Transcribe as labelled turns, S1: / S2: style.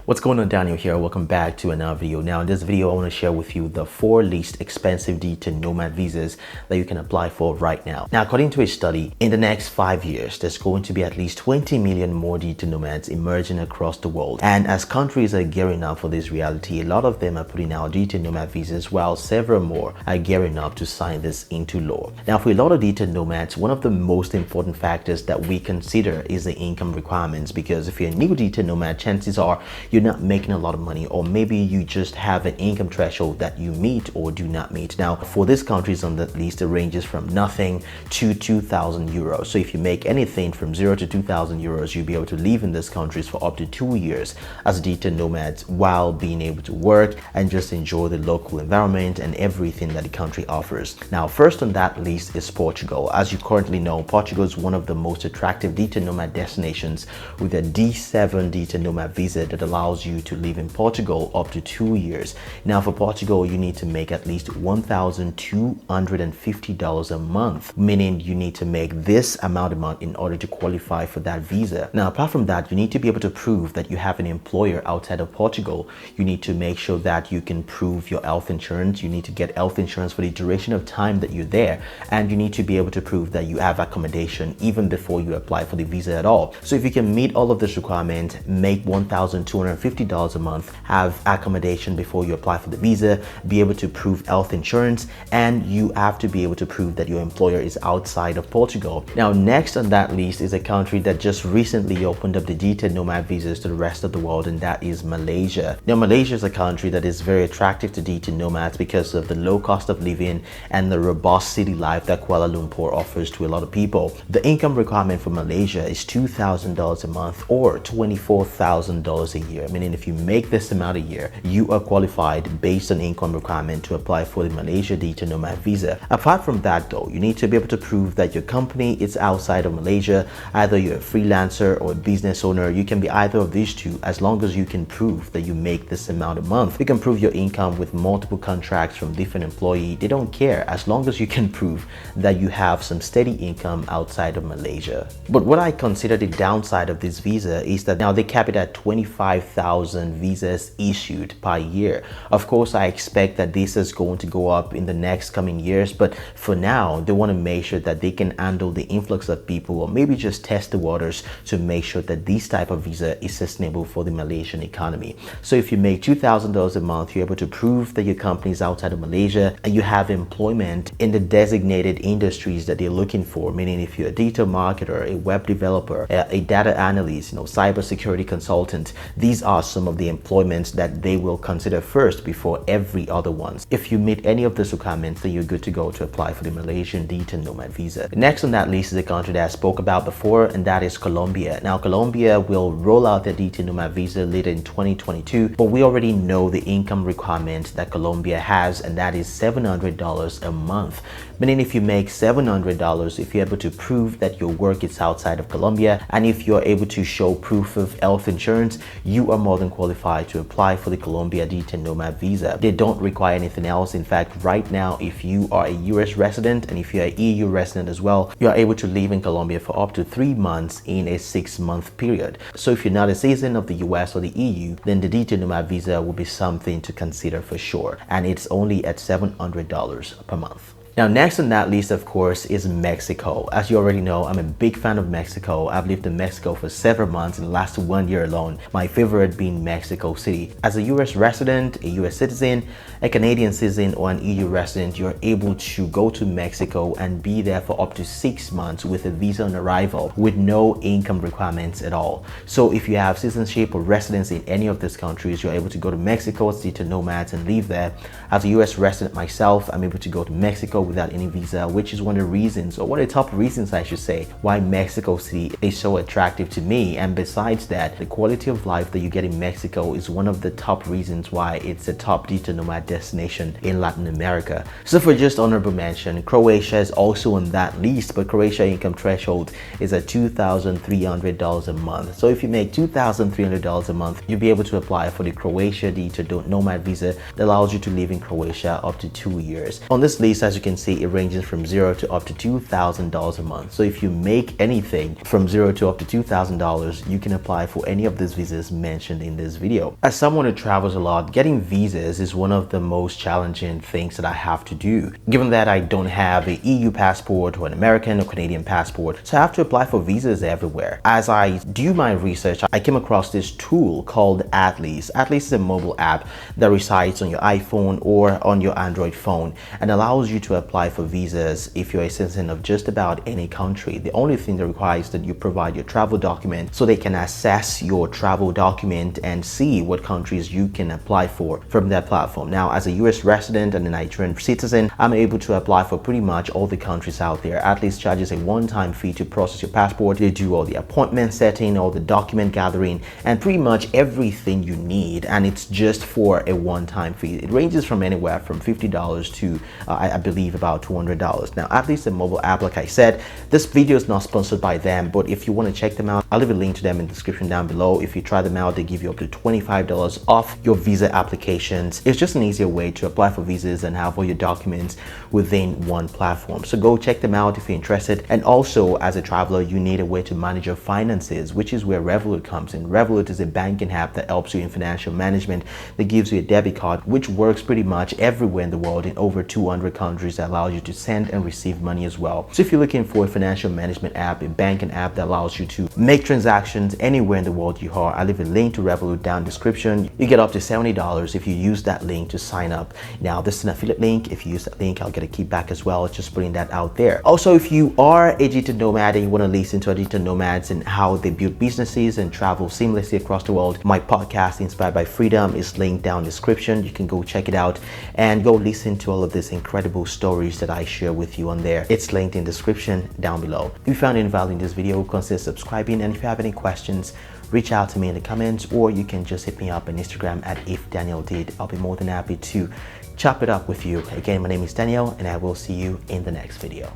S1: What's going on, Daniel here? Welcome back to another video. Now in this video I want to share with you the 4 least expensive D10 Nomad visas that you can apply for right now. Now according to a study, in the next 5 years there's going to be at least 20 million more D10 nomads emerging across the world, and as countries are gearing up for this reality, a lot of them are putting out D10 nomad visas while several more are gearing up to sign this into law. Now for a lot of D10 nomads, one of the most important factors that we consider is the income requirements, because if you're a new D10 nomad, chances are you're not making a lot of money, or maybe you just have an income threshold that you meet or do not meet. Now for these countries on the list, it ranges from nothing to 2,000 euros. So if you make anything from 0 to 2,000 euros, you'll be able to live in these countries for up to 2 years as D10 nomads while being able to work and just enjoy the local environment and everything that the country offers. Now first on that list is Portugal. As you currently know, Portugal is one of the most attractive D10 nomad destinations with a D7 D10 nomad visa that allows you to live in Portugal up to 2 years. Now for Portugal, you need to make at least $1,250 a month, meaning you need to make this amount a month in order to qualify for that visa. Now apart from that, you need to be able to prove that you have an employer outside of Portugal. You need to make sure that you can prove your health insurance. You need to get health insurance for the duration of time that you're there, and you need to be able to prove that you have accommodation even before you apply for the visa at all. So if you can meet all of this requirement, make $1,250 a month, have accommodation before you apply for the visa, be able to prove health insurance, and you have to be able to prove that your employer is outside of Portugal. Now next on that list is a country that just recently opened up the D10 nomad visas to the rest of the world, and that is Malaysia. Now Malaysia is a country that is very attractive to D10 nomads because of the low cost of living and the robust city life that Kuala Lumpur offers to a lot of people. The income requirement for Malaysia is $2,000 a month or $24,000 a year, meaning if you make this amount a year, you are qualified based on income requirement to apply for the Malaysia D10 nomad visa. Apart from that though, you need to be able to prove that your company is outside of Malaysia. Either you're a freelancer or a business owner. You can be either of these two as long as you can prove that you make this amount a month. You can prove your income with multiple contracts from different employees. They don't care as long as you can prove that you have some steady income outside of Malaysia. But what I consider the downside of this visa is that now they cap it at 25,000 visas issued per year. Of course, I expect that this is going to go up in the next coming years, but for now they want to make sure that they can handle the influx of people, or maybe just test the waters to make sure that this type of visa is sustainable for the Malaysian economy. So if you make $2,000 a month, you're able to prove that your company is outside of Malaysia and you have employment in the designated industries that they're looking for, meaning if you're a digital marketer, a web developer, a data analyst, cybersecurity consultant, these are some of the employments that they will consider first before every other ones. If you meet any of these requirements, then you're good to go to apply for the Malaysian D10 nomad visa. Next on that list is a country that I spoke about before, and that is Colombia. Now Colombia will roll out their D10 nomad visa later in 2022, but we already know the income requirement that Colombia has, and that is $700 a month. Meaning if you make $700, if you're able to prove that your work is outside of Colombia, and if you're able to show proof of health insurance, you are more than qualified to apply for the Colombia D10 nomad visa. They don't require anything else. In fact, right now, if you are a US resident and if you're an EU resident as well, you are able to live in Colombia for up to 3 months in a 6-month period. So if you're not a citizen of the US or the EU, then the D10 nomad visa will be something to consider for sure, and it's only at $700 per month. Now next on that list, of course, is Mexico. As you already know, I'm a big fan of Mexico. I've lived in Mexico for several months in the last 1 year alone, my favorite being Mexico City. As a US resident, a US citizen, a Canadian citizen, or an EU resident, you're able to go to Mexico and be there for up to 6 months with a visa on arrival with no income requirements at all. So if you have citizenship or residence in any of these countries, you're able to go to Mexico as D10 nomads and live there. As a US resident myself, I'm able to go to Mexico without any visa, which is one of the reasons, or one of the top reasons I should say, why Mexico City is so attractive to me. And besides that, the quality of life that you get in Mexico is one of the top reasons why it's a top D10 nomad destination in Latin America. So for just honorable mention, Croatia is also on that list, but Croatia income threshold is at $2,300 a month. So if you make $2,300 a month, you'll be able to apply for the Croatia D10 nomad visa that allows you to live in Croatia up to 2 years. On this list, as you can can see, it ranges from $0 to up to $2,000 a month. So if you make anything from $0 to up to $2,000, you can apply for any of these visas mentioned in this video. As someone who travels a lot, getting visas is one of the most challenging things that I have to do, given that I don't have an EU passport or an American or Canadian passport. So I have to apply for visas everywhere. As I do my research, I came across this tool called Atlas. Atlas is a mobile app that resides on your iPhone or on your Android phone and allows you to apply for visas if you're a citizen of just about any country. The only thing that requires that you provide your travel document so they can assess your travel document and see what countries you can apply for from that platform. Now, as a US resident and a Nigerian citizen, I'm able to apply for pretty much all the countries out there. Atlas charges a one-time fee to process your passport. They do all the appointment setting, all the document gathering, and pretty much everything you need, and it's just for a one-time fee. It ranges from anywhere from $50 to I believe about $200. Now, Atlas is a mobile app. Like I said, this video is not sponsored by them, but if you want to check them out, I'll leave a link to them in the description down below. If you try them out, they give you up to $25 off your visa applications. It's just an easier way to apply for visas and have all your documents within one platform. So go check them out if you're interested. And also, as a traveler, you need a way to manage your finances, which is where Revolut comes in. Revolut is a banking app that helps you in financial management, that gives you a debit card, which works pretty much everywhere in the world in over 200 countries, that allows you to send and receive money as well. So if you're looking for a financial management app, a banking app that allows you to make transactions anywhere in the world you are, I'll leave a link to Revolut down in the description. You get up to $70 if you use that link to sign up. Now, this is an affiliate link. If you use that link, I'll get a kickback as well. Just putting that out there. Also, if you are a digital nomad and you want to listen to digital nomads and how they build businesses and travel seamlessly across the world, my podcast Inspired by Freedom is linked down in the description. You can go check it out and go listen to all of these incredible stories that I share with you on there. It's linked in the description down below. If you found any value in this video, consider subscribing, and if you have any questions, reach out to me in the comments, or you can just hit me up on Instagram at ifdaniel.did. I'll be more than happy to chop it up with you. Again, my name is Daniel, and I will see you in the next video.